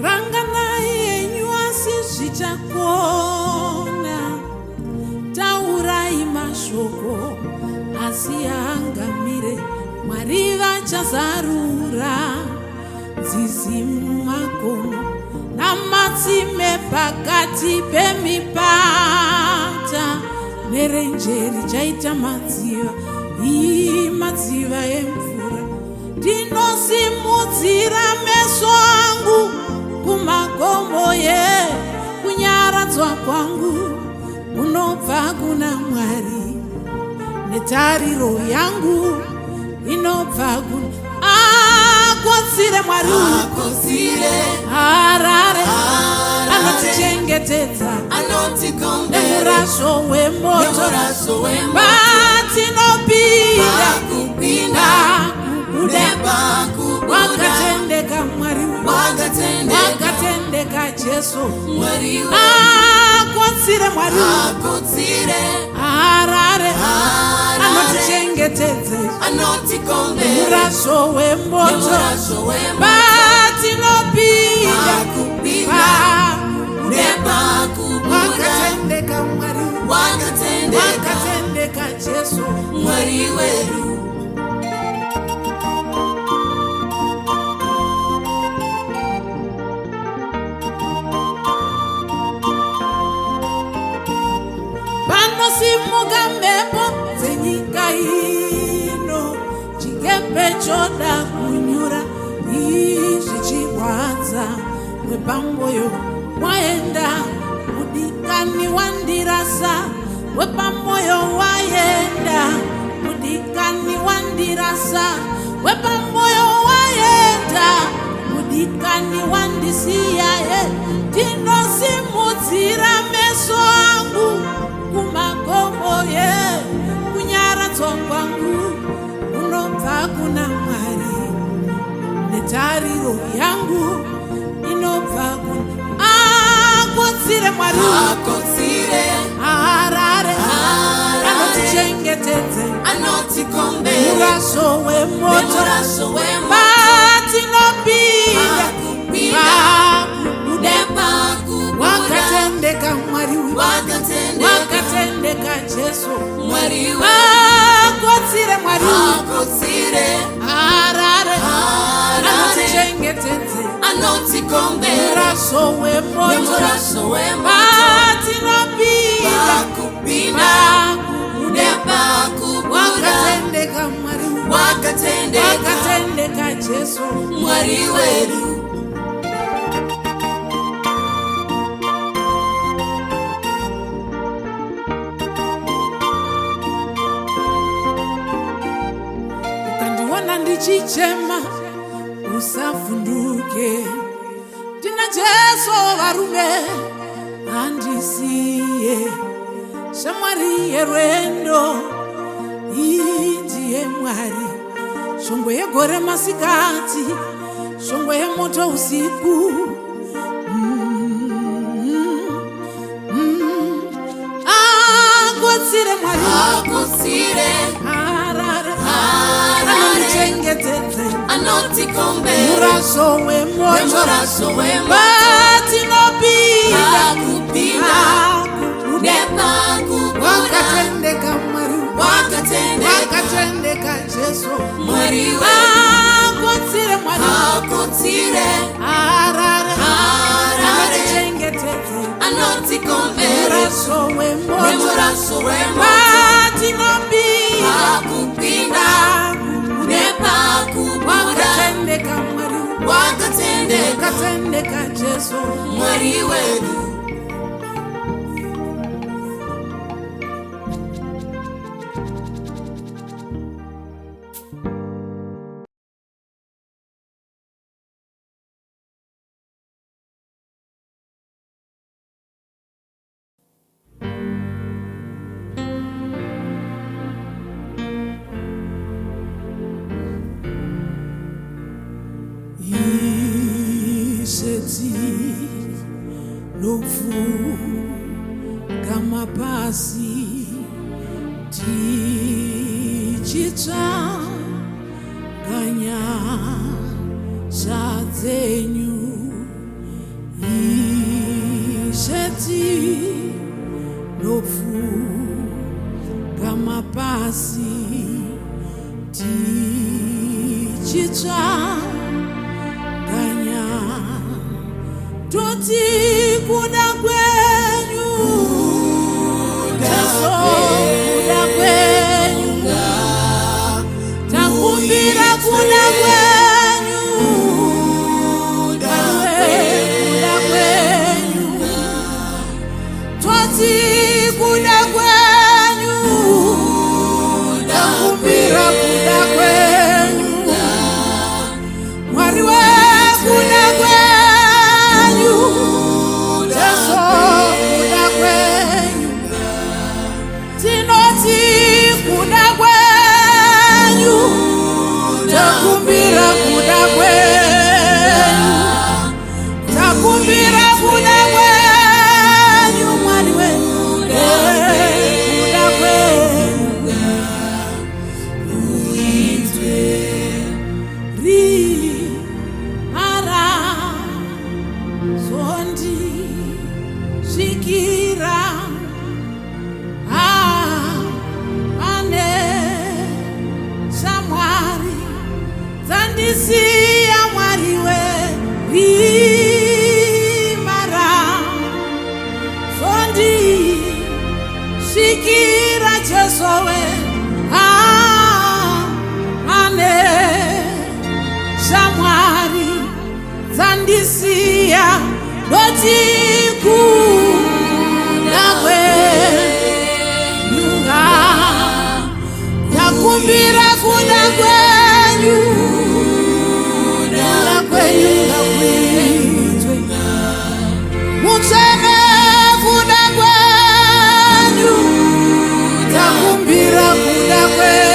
Ranganai yenyu asi zvichakona, taurai mashoko asi haangamire. Mwari vachazarura nzizi mumakomo namatsime pakati pemipata, nerenje richaita madziva, madziva emvura. Ndinosimudzira meso angu kumakomo, kunyaradzwa kwangu kunobva kuna Mwari, netariro yangu inobva kuna akotsire Mwari, harare anotichengetedza nemurasho wemoto patinopinda wakatendeka Mwari, wakatendeka Jesu, akotsire Mwari, harare anotichengetedze nemurasho wemoto patinopinda wakatendeka Mwari, wakatendeka Jesu, Mwari wedu. Panosimuka mhepo dzenyika ino, chikepe choda kunyura zvichirwadza, wepamwoyo waenda mudikani wandirasa, wepamwoyo waenda mudikani wandirasa, wepamwoyo waenda mudikani wandisiya. Ndinosimudzira meso angu kumakomo, kunyaradzwa kwangu kunobva kuna Mwari, netariro yangu inobva kuna akotsire Mwari, harare anotichengetedze nemurasho wemoto patinopinda wakatendeka Mwari, wakatendeka Jesu, akotsire Mwari, harare anotichengetedze nemurasho wemoto patinopinda wakatendeka Mwari, wakatendeka Jesu, Mwari wedu. Ndichichema usavhunduke, ndina Jesu varume handisiye, shamwari yerwendo ndiye Mwari, shongwe yegore masikati, shongwe yemoto usiku. Akotsire Mwari, harare anotichengetedze nemurasho wemoto patinopinda wakatendeka Mwari, wakatendeka Jesu, akotsire Mwari, harare anotichengetedze nemurasho wemoto patinopinda wakatendeka Mwari, wakatendeka Jesu, Mwari wedu. nofu kama pasi tichitsvaganya zvenyu izveti nofu kama pasi tichitsvaganya toti kuda kwenyu Jesu kuda kwenyu takumbira kuda kwenyu kuda kwenyu toti kuda kwenyu takumbira kuda kwenyu Mwari we kuda kwenyu Jesu kuda kwenyu tinoti kuda kwenyu takumbira kuda kwenyu takumbira kuda kwenyu Mwari we kuda kwenyu uitwe ri ara zondi zvikira ane shamwari dzandisiya Mwari we rimara zondi zvikira Jesu we ane shamwari dzandisiya doti kuda kwenyu takumbira kuda kwenyu ngakuitwe mutsvene kuda kwenyu takumbira kuda kwenyu